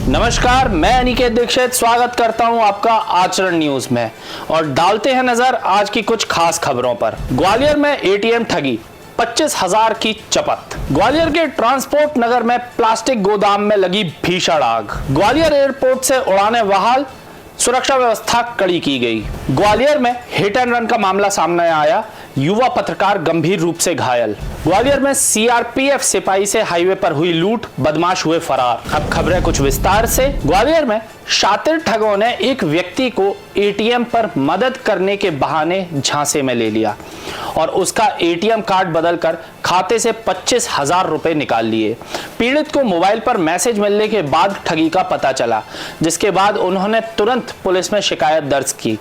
नमस्कार, मैं अनिकेत दीक्षित स्वागत करता हूं आपका आचरण न्यूज में और डालते हैं नजर आज की कुछ खास खबरों पर। ग्वालियर में एटीएम ठगी, 25,000 की चपत। ग्वालियर के ट्रांसपोर्ट नगर में प्लास्टिक गोदाम में लगी भीषण आग। ग्वालियर एयरपोर्ट से उड़ानें बहाल, सुरक्षा व्यवस्था कड़ी की गई। ग्वालियर में हिट एंड रन का मामला सामने आया, युवा पत्रकार गंभीर रूप से घायल। ग्वालियर में सीआरपीएफ सिपाही से हाईवे पर हुई लूट, बदमाश हुए फरार। अब खबरें कुछ विस्तार से। ग्वालियर में शातिर ठगों ने एक व्यक्ति को एटीएम पर मदद करने के बहाने झांसे में ले लिया और उसका एटीएम कार्ड बदलकर खाते से 25,000 रुपए निकाल लिए। पीड़ित को मोबाइल पर मैसेज मिलने के बाद ठगी का पता चला, जिसके बाद उन्होंने तुरंत पुलिस में शिकायत दर्ज की।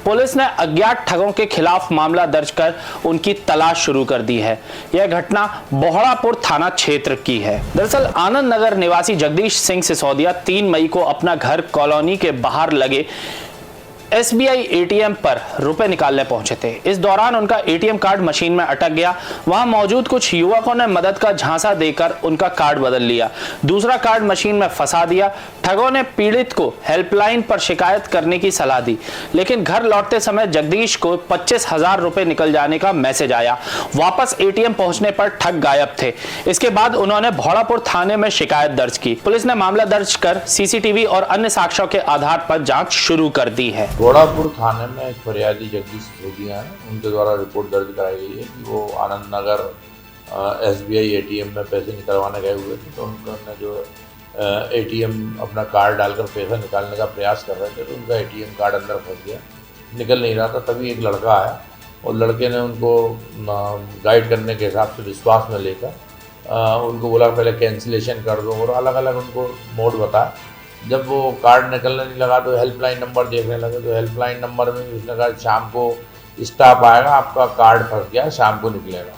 पुलिस ने अज्ञात ठगों के खिलाफ मामला दर्ज कर उनकी तलाश शुरू कर दी है। यह घटना बोहड़ापुर थाना क्षेत्र की है। दरअसल आनंद नगर निवासी जगदीश सिंह सिसोदिया 3 मई को अपना घर कॉलोनी के बाहर लगे एसबीआई एटीएम पर रुपए निकालने पहुंचे थे। इस दौरान उनका एटीएम कार्ड मशीन में अटक गया। वहां मौजूद कुछ युवकों ने मदद का झांसा देकर उनका कार्ड बदल लिया, दूसरा कार्ड मशीन में फंसा दिया। ठगों ने पीड़ित को हेल्पलाइन पर शिकायत करने की सलाह दी, लेकिन घर लौटते समय जगदीश को 25,000 रुपए निकल जाने का मैसेज आया। वापस एटीएम पहुंचने पर ठग गायब थे। इसके बाद उन्होंने बोहड़ापुर थाने में शिकायत दर्ज की। पुलिस ने मामला दर्ज कर सीसीटीवी और अन्य साक्ष्यों के आधार पर जांच शुरू कर दी है। बोहड़ापुर थाने में एक फरियादी जगदीश सिसोदिया है, उनके द्वारा रिपोर्ट दर्ज कराई गई है कि वो आनंद नगर एसबीआई एटीएम में पैसे निकलवाने गए हुए थे। तो उन्होंने जो एटीएम अपना कार्ड डालकर पैसा निकालने का प्रयास कर रहे थे, तो उनका एटीएम कार्ड अंदर फंस गया, निकल नहीं रहा था। तभी एक लड़का आया और लड़के ने उनको गाइड करने के हिसाब से विश्वास में लेकर उनको बोला पहले कैंसिलेशन कर दो, और अलग अलग उनको मोड बताया। जब वो कार्ड निकलने नहीं लगा तो हेल्पलाइन नंबर देखने लगे, तो हेल्पलाइन नंबर में भी उसने कहा शाम को स्टाफ आएगा, आपका कार्ड फंस गया, शाम को निकलेगा।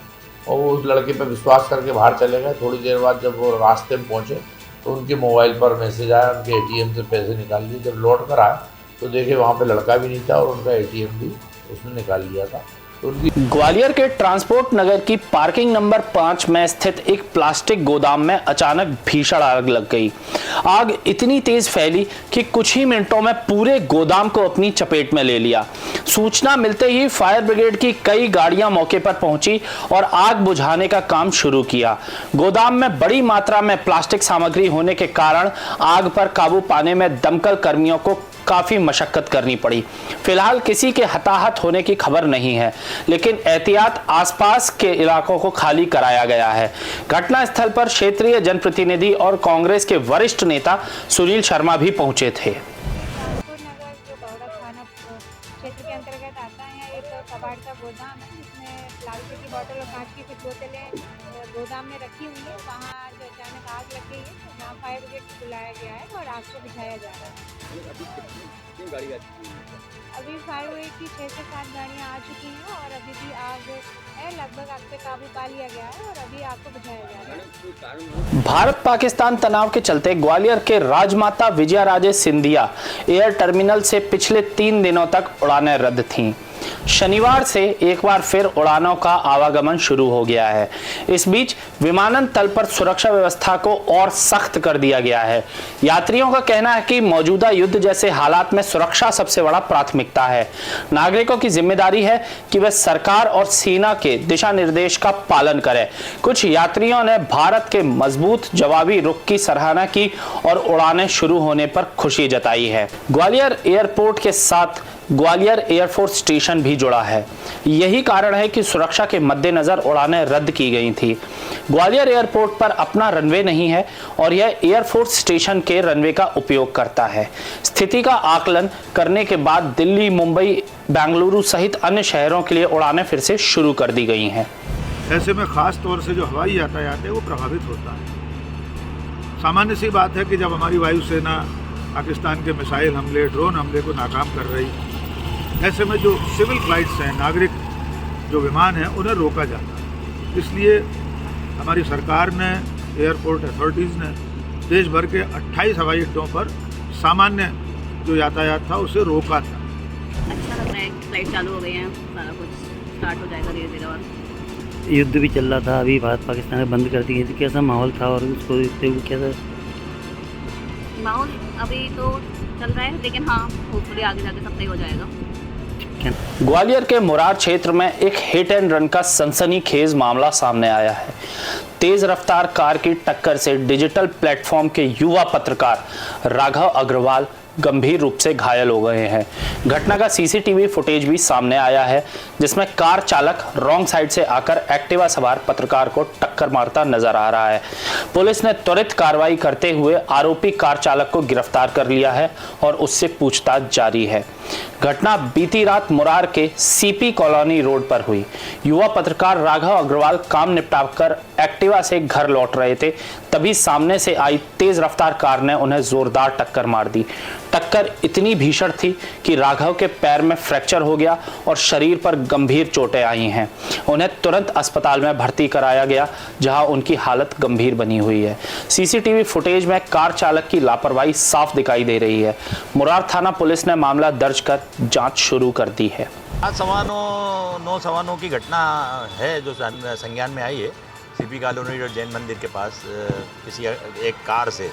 और वो उस लड़के पर विश्वास करके बाहर चले गए। थोड़ी देर बाद जब वो रास्ते में पहुँचे तो उनके मोबाइल पर मैसेज आया, उनके एटीएम से पैसे निकाल लिए। जब लौट कर आए तो देखे वहाँ पे लड़का भी नहीं था और उनका एटीएम भी उसने निकाल लिया था। ग्वालियर के ट्रांसपोर्ट नगर की पार्किंग नंबर 5 में स्थित एक प्लास्टिक गोदाम में अचानक भीषण आग लग गई। आग इतनी तेज फैली कि कुछ ही मिनटों में पूरे गोदाम को अपनी चपेट में ले लिया। सूचना मिलते ही फायर ब्रिगेड की कई गाड़ियां मौके पर पहुंची और आग बुझाने का काम शुरू किया। गोदाम में बड़ी मात्रा में प्लास्टिक सामग्री होने के कारण आग पर काबू पाने में दमकल कर्मियों को काफी मशक्कत करनी पड़ी। फिलहाल किसी के हताहत होने की खबर नहीं है, लेकिन एहतियात आसपास के इलाकों को खाली कराया गया है। घटनास्थल पर क्षेत्रीय जनप्रतिनिधि और कांग्रेस के वरिष्ठ नेता सुनील शर्मा भी पहुंचे थे। क्षेत्र के अंतर्गत आता है एक कबाड़ का गोदाम है, जिसमें प्लास्टिक की बोतल और कांच की कुछ बोतलें गोदाम में रखी हुई है। वहाँ आज अचानक आग लग गई है, तो वहाँ फायर ब्रिगेड को बुलाया गया है और आग को बुझाया जा रहा है। अभी फायर ब्रिगेड की 6 से 7 गाड़ियाँ आ चुकी हैं और अभी भी आग है, लगभग आग पे काबू पा लिया गया है और अभी आग को बुझाया जा रहा है। भारत पाकिस्तान तनाव के चलते ग्वालियर के राजमाता विजयाराजे सिंधिया एयर टर्मिनल से पिछले 3 दिनों तक उड़ानें रद्द थीं। शनिवार से एक बार फिर उड़ानों का आवागमन शुरू हो गया है। इस बीच विमानतल पर सुरक्षा व्यवस्था को और सख्त कर दिया गया है। यात्रियों का कहना है कि मौजूदा युद्ध जैसे हालात में सुरक्षा सबसे बड़ा प्राथमिकता है। नागरिकों की जिम्मेदारी है कि वे सरकार और सेना के दिशा निर्देश का पालन करें। कुछ यात्रियों ने भारत के मजबूत जवाबी रुख की सराहना की और उड़ानें शुरू होने पर खुशी जताई है। ग्वालियर एयरपोर्ट के साथ ग्वालियर एयरफोर्स स्टेशन भी जुड़ा है। यही कारण है कि सुरक्षा के मद्देनजर उड़ानें रद्द की गई थी। ग्वालियर एयरपोर्ट पर अपना रनवे नहीं है और यह एयरफोर्स स्टेशन के रनवे का उपयोग करता है। स्थिति का आकलन करने के बाद दिल्ली, मुंबई, बेंगलुरु सहित अन्य शहरों के लिए उड़ानें फिर से शुरू कर दी गई हैं। ऐसे में खास तौर से जो हवाई यातायात है वो प्रभावित होता है। सामान्य सी बात है कि जब हमारी वायुसेना पाकिस्तान के मिसाइल हमले, ड्रोन हमले को नाकाम कर रही, ऐसे में जो सिविल फ्लाइट्स हैं, नागरिक जो विमान हैं, उन्हें रोका जाता है। इसलिए हमारी सरकार ने, एयरपोर्ट अथॉरिटीज़ ने देश भर के 28 हवाई अड्डों पर सामान्य जो यातायात था उसे रोका था। अच्छा लग रहा है, फ्लाइट चालू हो गई हैं, सारा कुछ स्टार्ट हो जाएगा धीरे धीरे। और युद्ध भी चल रहा था, अभी भारत पाकिस्तान ने बंद कर दी, कैसा माहौल था और उसको देखते हुए कैसा माहौल अभी तो चल रहा है, लेकिन हाँ होपफुली आगे जाके सब सही हो जाएगा। ग्वालियर के मुरार क्षेत्र में एक हिट एंड रन का सनसनीखेज मामला सामने आया है। तेज रफ्तार कार की टक्कर से डिजिटल प्लेटफॉर्म के युवा पत्रकार राघव अग्रवाल गंभीर रूप से घायल हो गए हैं। घटना का सीसीटीवी फुटेज भी सामने आया है, जिसमें कार चालक रॉन्ग साइड से आकर एक्टिवा सवार पत्रकार को टक्कर मारता नजर आ रहा है। पुलिस ने त्वरित कार्रवाई करते हुए आरोपी कार चालक को गिरफ्तार कर लिया है और उससे पूछताछ जारी है। घटना बीती रात मुरार के सीपी कॉलोनी रोड पर हुई। युवा पत्रकार राघव अग्रवाल काम निपटाकर एक्टिवा से घर लौट रहे थे, तभी सामने से आई तेज रफ्तार कार ने उन्हें जोरदार टक्कर मार दी। टक्कर इतनी भीषण थी कि राघव के पैर में फ्रैक्चर हो गया और शरीर पर गंभीर चोटें आई हैं। उन्हें तुरंत अस्पताल में भर्ती कराया गया, जहां उनकी हालत गंभीर बनी हुई है। सीसीटीवी फुटेज में कार चालक की लापरवाही साफ दिखाई दे रही है। मुरार थाना पुलिस ने मामला दर्ज कर जांच शुरू कर दी है। आज 9:15 की घटना है जो संज्ञान में आई है। सीपी कॉलोनी और जैन मंदिर के पास किसी एक कार से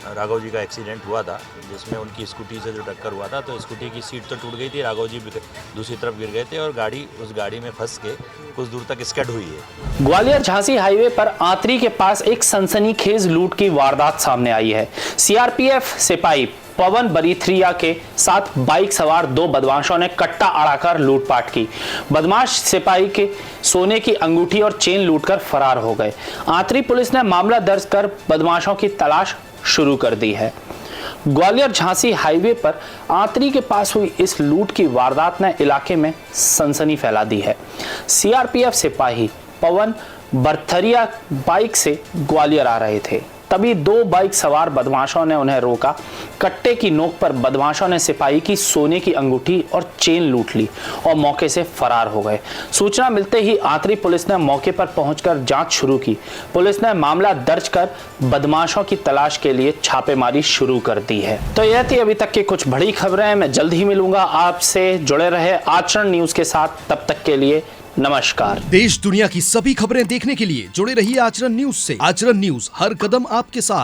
राघव जी का एक्सीडेंट हुआ था, जिसमें उनकी स्कूटी से जो टक्कर हुआ था, तो स्कूटी की सीट तो टूट गई थी, राघव जी दूसरी तरफ गिर गए थे और उस गाड़ी में फंस के कुछ दूर तक स्कड हुई है। ग्वालियर झांसी हाईवे पर आंतरी के पास एक सनसनीखेज लूट की वारदात सामने आई है। सीआरपीएफ सिपाही पवन बरीथरिया के साथ बाइक सवार दो बदमाशों ने कट्टा अड़ाकर लूटपाट की। बदमाश सिपाही के सोने की अंगूठी और चेन लूटकर फरार हो गए। आंतरी पुलिस ने मामला दर्ज कर बदमाशों की तलाश शुरू कर दी है। ग्वालियर झांसी हाईवे पर आंतरी के पास हुई इस लूट की वारदात ने इलाके में सनसनी फैला दी है। सीआरपीएफ सिपाही पवन बरथरिया बाइक से ग्वालियर आ रहे थे, तभी दो बाइक सवार बदमाशों ने उन्हें रोका। कट्टे की नोक पर बदमाशों ने सिपाही की सोने की अंगूठी और चेन लूट ली और मौके से फरार हो गए। सूचना मिलते ही आंतरी पुलिस ने मौके पर पहुंचकर जांच शुरू की। पुलिस ने मामला दर्ज कर बदमाशों की तलाश के लिए छापेमारी शुरू कर दी है। तो यह थी अभी तक की कुछ बड़ी खबरें। मैं जल्द ही मिलूंगा आपसे। जुड़े रहे आचरण न्यूज के साथ, तब तक के लिए नमस्कार। देश दुनिया की सभी खबरें देखने के लिए जुड़े रहिए आचरण न्यूज से। आचरण न्यूज हर कदम आपके साथ।